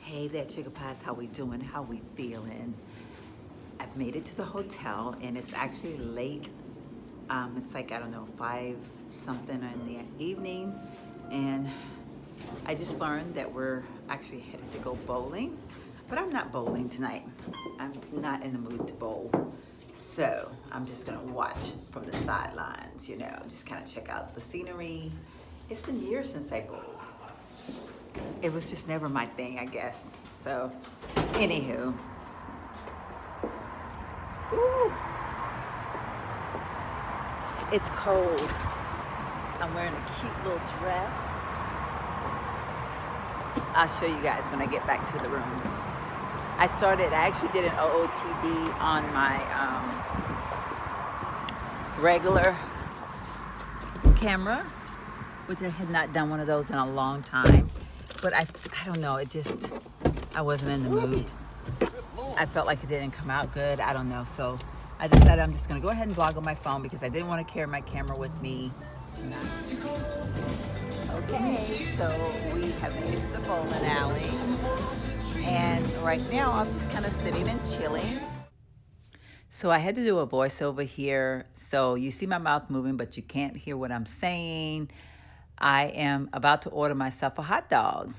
Hey there, Sugar Pies. How we doing? How we feeling? I've made it to the hotel, and it's actually late. It's like, I don't know, 5 something in the evening, and I just learned that we're actually headed to go bowling, but I'm not bowling tonight. I'm not in the mood to bowl, so I'm just gonna watch from the sidelines, you know, just kind of check out the scenery. It's been years since I bowled. It was just never my thing, I guess. So, anywho. Ooh. It's cold. I'm wearing a cute little dress. I'll show you guys when I get back to the room. I actually did an OOTD on my regular camera, which I had not done one of those in a long time. But I don't know, I wasn't in the mood. I felt like it didn't come out good. I don't know. So I decided I'm just gonna go ahead and vlog on my phone because I didn't want to carry my camera with me tonight. Okay, so we have made it to the bowling alley. And right now I'm just kind of sitting and chilling. So I had to do a voiceover here. So you see my mouth moving, but you can't hear what I'm saying. I am about to order myself a hot dog.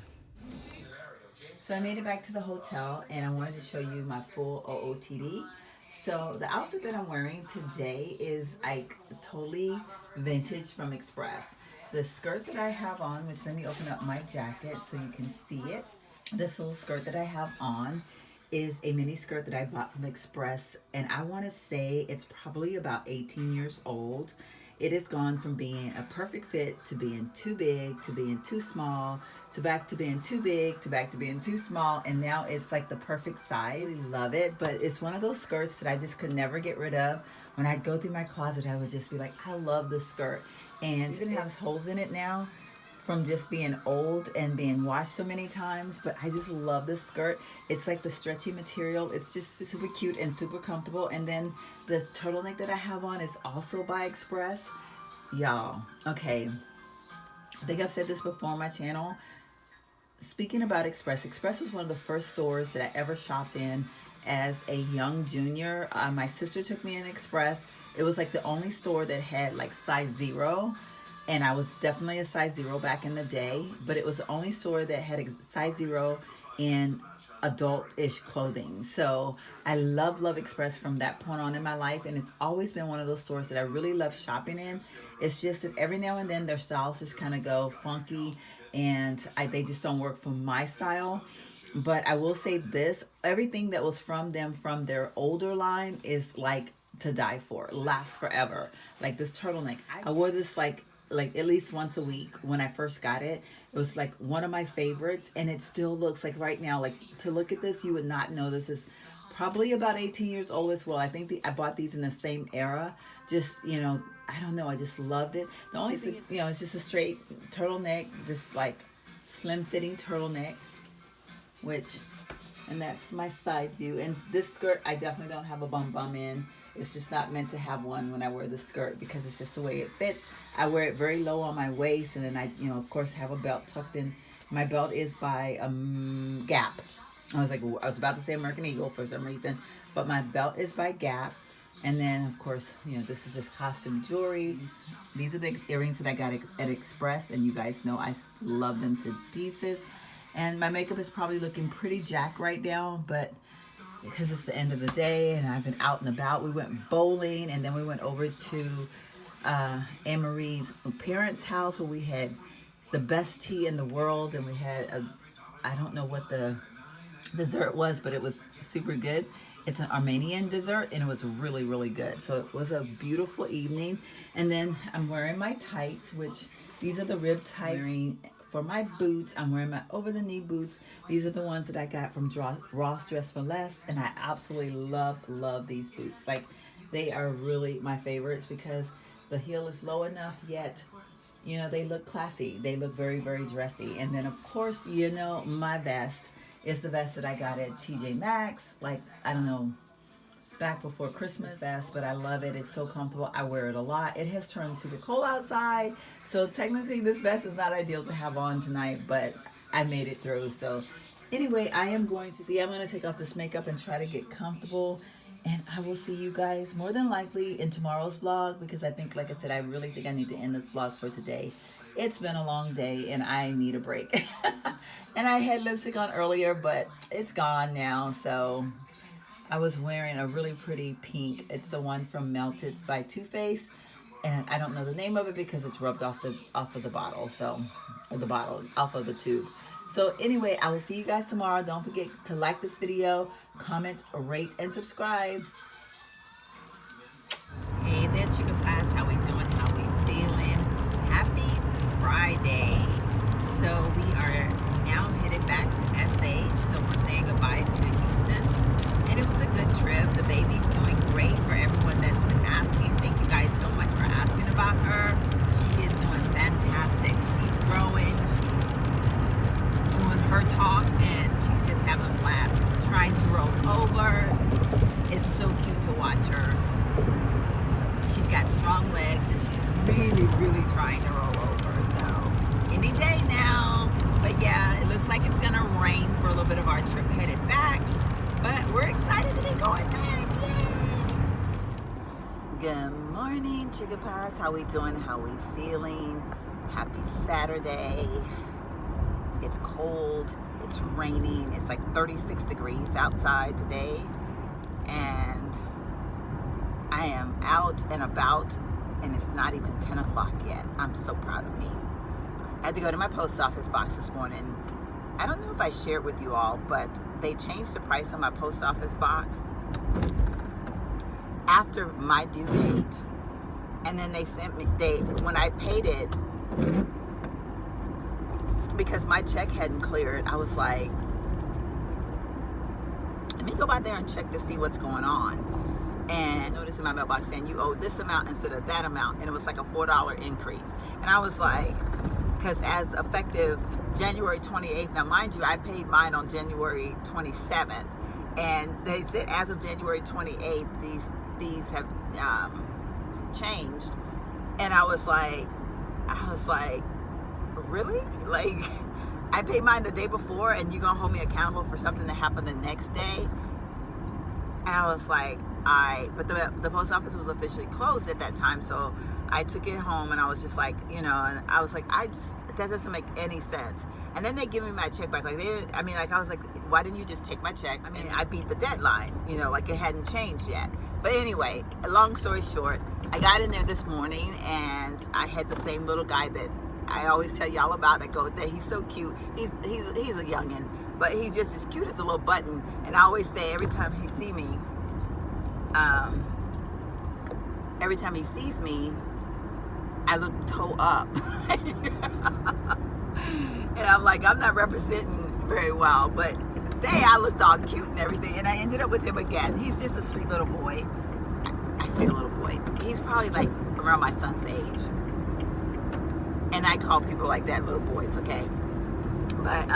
So I made it back to the hotel, and I wanted to show you my full OOTD. So the outfit that I'm wearing today is like totally vintage from Express. The skirt that I have on, which let me open up my jacket so you can see it. This little skirt that I have on is a mini skirt that I bought from Express, and I want to say it's probably about 18 years old. It has gone from being a perfect fit to being too big, to being too small, to back to being too big, to back to being too small, and now it's like the perfect size. I love it, but it's one of those skirts that I just could never get rid of. When I'd go through my closet, I would just be like, I love this skirt. And it even has holes in it now from just being old and being washed so many times, but I just love this skirt. It's like the stretchy material. It's just super cute and super comfortable. And then this turtleneck that I have on is also by Express. Y'all, okay, I think I've said this before on my channel. Speaking about Express, Express was one of the first stores that I ever shopped in as a young junior. My sister took me in Express. It was like the only store that had like size 0. And I was definitely a size 0 back in the day, but it was the only store that had a size 0 in adult-ish clothing. So I love Express from that point on in my life, and it's always been one of those stores that I really love shopping in. It's just that every now and then their styles just kind of go funky, and they just don't work for my style. But I will say this, everything that was from them from their older line is like to die for. It lasts forever. Like this turtleneck, I wore this like at least once a week when I first got it. It was like one of my favorites, and it still looks like right now, like to look at this, you would not know this is probably about 18 years old as well. I think I bought these in the same era. Just, you know, I don't know, I just loved it. The only thing, you know, it's just a straight turtleneck, just like slim fitting turtleneck, and that's my side view. And this skirt, I definitely don't have a bum in. It's just not meant to have one when I wear the skirt because it's just the way it fits. I wear it very low on my waist, and then I, you know, of course, have a belt tucked in. My belt is by Gap. I was about to say American Eagle for some reason, but my belt is by Gap. And then, of course, you know, this is just costume jewelry. These are the earrings that I got at Express, and you guys know I love them to pieces. And my makeup is probably looking pretty jack right now, but because it's the end of the day and I've been out and about. We went bowling, and then we went over to Anne Marie's parents' house where we had the best tea in the world, and we had I don't know what the dessert was, but it was super good. It's an Armenian dessert, and it was really, really good. So it was a beautiful evening. And then I'm wearing my tights, which these are the rib tights for my boots, I'm wearing my over-the-knee boots. These are the ones that I got from Ross Dress for Less, and I absolutely love these boots. Like, they are really my favorites because the heel is low enough, yet they look classy. They look very dressy. And then, of course, my vest is the vest that I got at TJ Maxx. Like, I don't know, back before Christmas vest, but I love it. It's so comfortable. I wear it a lot. It has turned super cold outside, so technically this vest is not ideal to have on tonight, but I made it through. So anyway, I'm going to take off this makeup and try to get comfortable, and I will see you guys more than likely in tomorrow's vlog, because I think, like I said, I really think I need to end this vlog for today. It's been a long day and I need a break. And I had lipstick on earlier, but it's gone now. So I was wearing a really pretty pink. It's the one from Melted by Too Faced, and I don't know the name of it because it's rubbed off of the bottle. So, off of the tube. So anyway, I will see you guys tomorrow. Don't forget to like this video, comment, rate, and subscribe. Hey there, Chicken Pies. How we doing? How we feeling? Happy Friday. So we are now headed back to SA. So we're saying goodbye to Houston. And it was a good trip. The baby's doing great. For everyone that's been asking, thank you guys so much for asking about her. She is doing fantastic. She's growing. She's doing her talk, and she's just having a blast trying to roll over. It's so cute to watch her. She's got strong legs, and she's really trying to roll over. So any day now. But yeah, it looks like it's gonna rain for a little bit of our trip headed back. But we're excited to be going back. Yay! Good morning, Chicken Pies. How we doing? How we feeling? Happy Saturday. It's cold. It's raining. It's like 36 degrees outside today. And I am out and about, and it's not even 10 o'clock yet. I'm so proud of me. I had to go to my post office box this morning. I don't know if I shared with you all, but they changed the price on my post office box after my due date. And then they sent me, when I paid it, because my check hadn't cleared, I was like, let me go by there and check to see what's going on. And I noticed in my mailbox saying you owe this amount instead of that amount, and it was like a $4 increase. And I was like, because as effective January 28th, now mind you, I paid mine on January 27th, and they said as of January 28th, these fees have changed. And I was like, really? Like, I paid mine the day before, and you're gonna hold me accountable for something that happened the next day? And I was like, but the post office was officially closed at that time, so I took it home, and I was just like, and I was like, that doesn't make any sense. And then they give me my check back. Like, I was like, why didn't you just take my check? I mean, I beat the deadline, like it hadn't changed yet. But anyway, long story short, I got in there this morning, and I had the same little guy that I always tell y'all about. I go there. He's so cute. He's a youngin', but he's just as cute as a little button. And I always say every time he sees me, I look toe up. And I'm like, I'm not representing very well, but today I looked all cute and everything, and I ended up with him again. He's just a sweet little boy. I say a little boy. He's probably like around my son's age. And I call people like that little boys, okay? But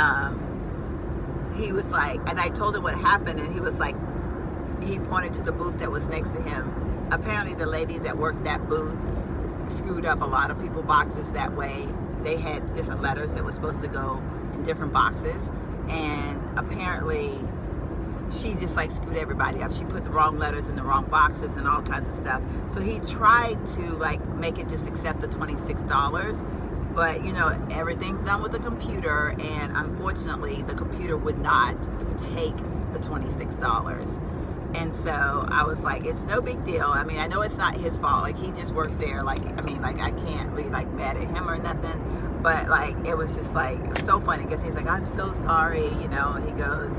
he was like, and I told him what happened, and he was like, he pointed to the booth that was next to him. Apparently the lady that worked that booth screwed up a lot of people's boxes that way. They had different letters that were supposed to go in different boxes, and apparently she just like screwed everybody up. She put the wrong letters in the wrong boxes and all kinds of stuff. So he tried to like make it just accept the $26, but everything's done with the computer, and unfortunately the computer would not take the $26. And so I was like, it's no big deal. I mean, I know it's not his fault. Like, he just works there. Like, I mean, like, I can't be like mad at him or nothing. But like, it was just like so funny because he's like, I'm so sorry, He goes,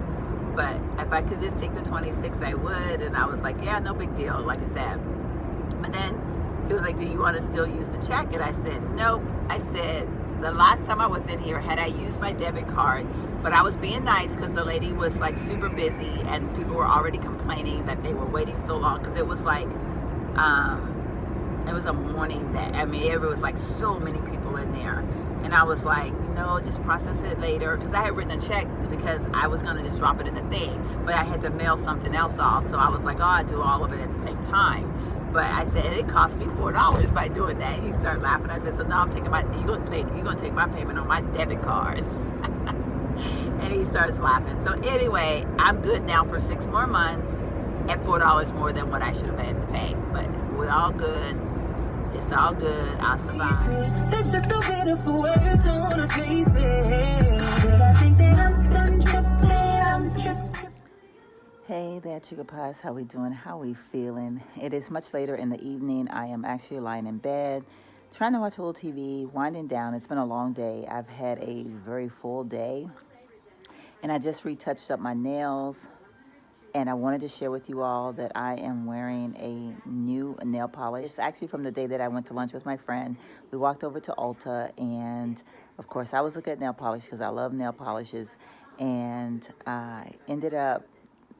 but if I could just take the 26, I would. And I was like, yeah, no big deal, like I said. But then he was like, do you want to still use the check? And I said, nope. I said, the last time I was in here, had I used my debit card, but I was being nice because the lady was like super busy and people were already complaining that they were waiting so long because it was like, it was a morning that, I mean, there was like so many people in there. And I was like, no, just process it later. Because I had written a check because I was going to just drop it in the thing. But I had to mail something else off. So I was like, oh, I'd do all of it at the same time. But I said, it cost me $4 by doing that. He started laughing. I said, so now I'm taking you're going to take my payment on my debit card. And he starts laughing. So anyway, I'm good now for 6 more months at $4 more than what I should have had to pay. But we're all good. It's all good. I'll survive. It's just so beautiful words, don't wanna face it. But I think that I'm done tripping. Hey there, Chica Pies. How we doing? How we feeling? It is much later in the evening. I am actually lying in bed, trying to watch a little TV, winding down. It's been a long day. I've had a very full day, and I just retouched up my nails. And I wanted to share with you all that I am wearing a new nail polish. It's actually from the day that I went to lunch with my friend. We walked over to Ulta, and of course I was looking at nail polish because I love nail polishes. And I ended up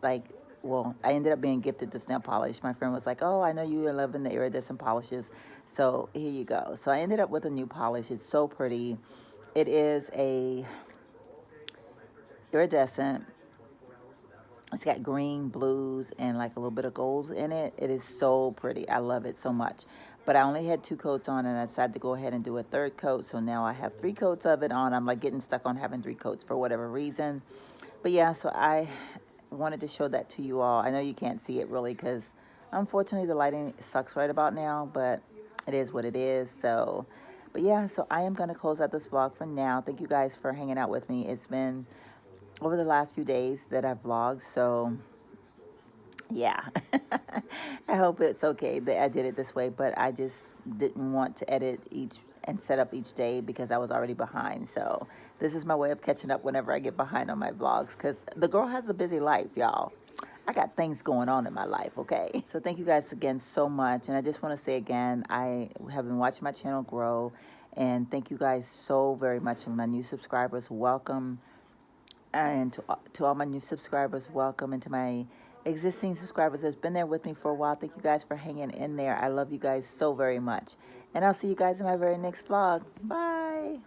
being gifted this nail polish. My friend was like, oh, I know you are loving the iridescent polishes, so here you go. So I ended up with a new polish. It's so pretty. It is a iridescent. It's got green, blues, and like a little bit of gold in it. It is so pretty. I love it so much. But I only had 2 coats on, and I decided to go ahead and do a 3rd coat. So now I have 3 coats of it on. I'm like getting stuck on having 3 coats for whatever reason. But yeah, so I wanted to show that to you all. I know you can't see it really because unfortunately the lighting sucks right about now, but it is what it is. So, but yeah, so I am going to close out this vlog for now. Thank you guys for hanging out with me. It's been over the last few days that I've vlogged, so yeah. I hope it's okay that I did it this way, but I just didn't want to edit each and set up each day because I was already behind. So this is my way of catching up whenever I get behind on my vlogs, because the girl has a busy life, y'all. I got things going on in my life, okay? So thank you guys again so much. And I just want to say again, I have been watching my channel grow, and thank you guys so very much. And my new subscribers, welcome. And to all my new subscribers, welcome. And to my existing subscribers that's been there with me for a while, thank you guys for hanging in there. I love you guys so very much. And I'll see you guys in my very next vlog. Bye.